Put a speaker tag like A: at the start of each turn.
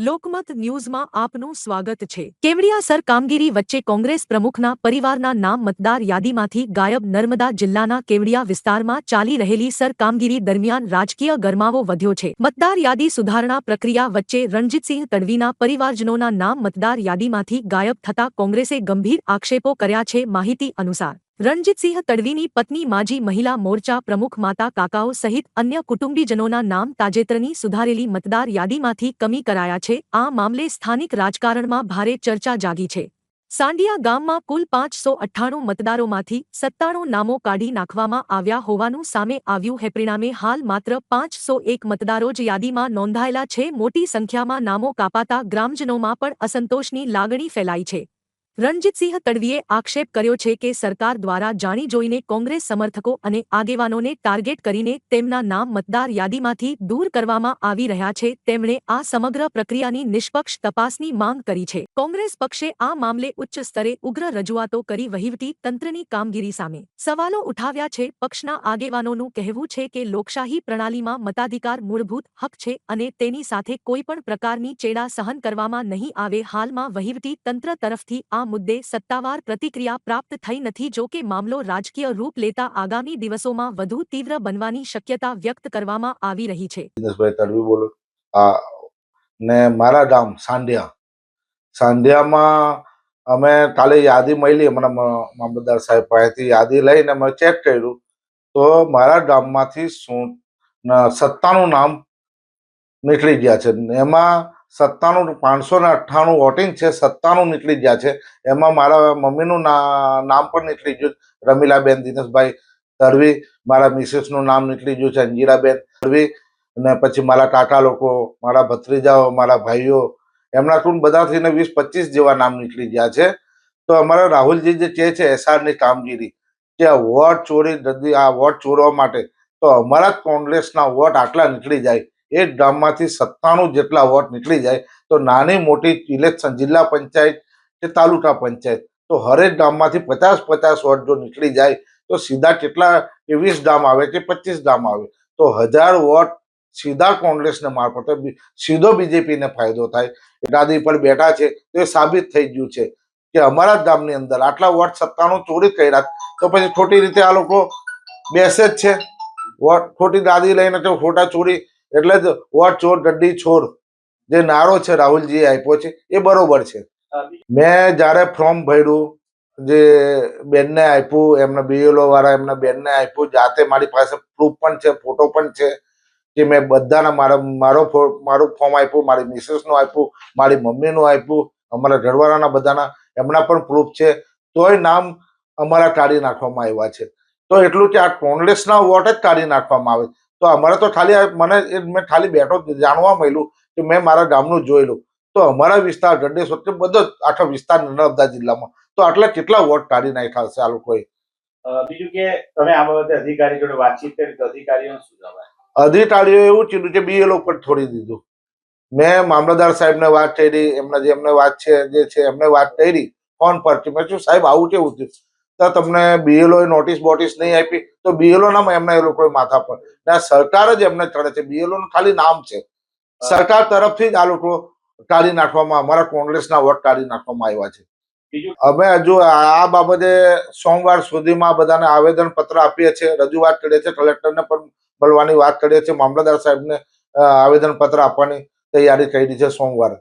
A: લોકમત ન્યૂઝમાં આપનું સ્વાગત છે। કેવડિયાસર કામગીરી વચ્ચે કોંગ્રેસ પ્રમુખના પરિવારના નામ મતદાર યાદીમાંથી ગાયબ। નર્મદા જિલ્લાના કેવડિયા વિસ્તારમાં ચાલી રહેલી સર કામગીરી દરમિયાન રાજકીય ગરમાવો વધ્યો છે। મતદાર યાદી સુધારણા પ્રક્રિયા વચ્ચે રણજીતસિંહ તડવીના પરિવારજનોના નામ મતદાર યાદીમાંથી ગાયબ થતા કોંગ્રેસે ગંભીર આક્ષેપો કર્યા છે। માહિતી અનુસાર રણજીતસિંહ તડવીની પત્ની માજી મહિલા મોરચા પ્રમુખ માતા કાકાઓ સહિત અન્ય કુટુંબીજનોના નામ તાજેતરની સુધારેલી મતદાર યાદીમાંથી કમી કરાયા છે। આ મામલે સ્થાનિક રાજકારણમાં ભારે ચર્ચા જાગી છે। સાંડિયા ગામમાં કુલ 598 મતદારોમાંથી 97 નામો કાઢી નાખવામાં આવ્યા હોવાનું સામે આવ્યું છે। પરિણામે હાલ માત્ર 501 મતદારો જ યાદીમાં નોંધાયેલા છે। મોટી સંખ્યામાં નામો કાપાતા ગ્રામજનોમાં પણ અસંતોષની લાગણી ફેલાઈ છે। રણજીતસિંહ તડવીએ આક્ષેપ કર્યો છે કે સરકાર દ્વારા જાણી જોઈને કોંગ્રેસ સમર્થકો અને આગેવાનોને ટાર્ગેટ કરીને તેમના નામ મતદાર યાદીમાંથી દૂર કરવામાં આવી રહ્યા છે। તેમણે આ સમગ્ર પ્રક્રિયાની નિષ્પક્ષ તપાસની માંગ કરી છે। કોંગ્રેસ પક્ષે આ મામલે ઉચ્ચ સ્તરે ઉગ્ર રજૂઆતો કરી વહીવટી તંત્રની કામગીરી સામે સવાલો ઉઠાવ્યા છે। પક્ષના આગેવાનોનું કહેવું છે કે લોકશાહી પ્રણાલીમાં મતાધિકાર મૂળભૂત હક છે અને તેની સાથે કોઈપણ પ્રકારની ચેડા સહન કરવામાં નહીં આવે। હાલમાં વહીવટી તંત્ર તરફથી આ મુદ્દે સત્તાવાર પ્રતિક્રિયા પ્રાપ્ત થઈ નથી। જો કે મામલો રાજકીય રૂપ લેતા આગામી દિવસોમાં વધુ તીવ્ર બનવાની શક્યતા વ્યક્ત કરવામાં આવી રહી છે।
B: દિનેશભાઈ તડવી બોલું ને મારા ગામ સાંઢિયામાં અમે કાલે યાદી મળી, મને મામલતદાર સાહેબ પાસેથી યાદી લઈને અમે ચેક કર્યું તો મારા ગામમાંથી 97 નામ નીકળી ગયા છે। એમાં 97 598 વોટિંગ છે, 97 નીકળી ગયા છે। એમાં મારા મમ્મીનું નામ પણ નીકળી ગયું, રમીલાબેન દિનેશભાઈ તડવી। મારા મિસેસનું નામ નીકળી ગયું છે, અંજીરાબેન તડવી। અને પછી મારા કાકા લોકો, મારા ભત્રીજાઓ, મારા ભાઈઓ, એમના કુલ બધા થઈને 20-25 જેવા નામ નીકળી ગયા છે। તો અમારા રાહુલજી જે કહે છે એસઆરની કામગીરી કે વોટ ચોરી, આ વોટ ચોરવા માટે, તો અમારા કોંગ્રેસના વોટ આટલા નીકળી જાય, એક ગામમાંથી 97 જેટલા વોટ નીકળી જાય, તો નાની મોટી ઇલેક્શન, જિલ્લા પંચાયત કે તાલુકા પંચાયત, તો હરેક ગામમાંથી 50-50 વોટ જો નીકળી જાય તો સીધા કેટલા 20 ગામ આવે કે 25 ગામ આવે, તો 1000 વોટ સીધા કોંગ્રેસને મારફતે સીધો બીજેપીને ફાયદો થાય। ગાદી પર બેઠા છે તો એ સાબિત થઈ ગયું છે કે અમારા ગામની અંદર આટલા વોટ 97 ચોરી કર્યા, તો પછી ખોટી રીતે આ લોકો બેસે જ છે। વોટ ખોટી ગાદી લઈને તો ખોટા ચોરી, એટલે જ વોટ ચોર ગड्डी છોડ જે નારો છે રાહુલજીએ આપ્યો છે એ બરોબર છે। મેં જ્યારે ફોર્મ ભર્યું, જે બેનને આપ્યું, એમને બીએલઓ વાળા એમને બેનને આપ્યું, જાતે મારી પાસે પ્રૂફ પણ છે, ફોટો પણ છે કે મેં બધાના મારું ફોર્મ આપ્યું, મારી મિસેસનું આપ્યું, મારી મમ્મીનું આપ્યું, અમારા ઘરવાળાના બધાના એમના પણ પ્રૂફ છે, તોય નામ અમારા કાઢી નાખવામાં આવ્યા છે। તો એટલું કે આ કોંગ્રેસના વોટ જ કાઢી નાખવામાં આવે, તો અમારે તો ખાલી મેં ખાલી બેઠો જાણવા મળ્યું કે મેં મારા ગામનું જોયેલું, તો અમારા વિસ્તાર ગड्डेश्वर કે બધો આખા વિસ્તાર નર્મદા જિલ્લામાં તો આટલા કેટલા વોટ કાઢી નાખ્યા છે આ લોકોએ।
C: બીજું કે તમે આ બાબતે અધિકારી જોડે વાતચીત કરી તો અધિકારીઓને શું જવાબ?
B: અધિકારીઓ એવું કીધું કે બીએલઓ પર છોડી દીધું। મેં મામલતદાર સાહેબને વાત કરી, એમને વાત છે એમને વાત કરી ફોન પર કે મેં શું સાહેબ આવું કેવું થયું, તો તમને બીએલઓ નોટિસ બોટિસ નહીં આપી, તો બીએલઓ ના એમને એ લોકોએ માથા પર, સરકાર જ એમને ચડે છે, બીએલઓ નું ખાલી નામ છે, સરકાર તરફથી જ આ લોકો કાઢી નાખવામાં, અમારા કોંગ્રેસના વોટ કાઢી નાખવામાં આવ્યા છે। અમે હજુ આ બાબતે સોમવાર સુધીમાં બધાને આવેદન પત્ર આપીએ છીએ, રજૂઆત કરીએ છીએ, કલેક્ટરને પણ મળવાની વાત કરીએ છીએ, મામલતદાર સાહેબને આવેદન પત્ર આપવાની તૈયારી કરી છે સોમવારે।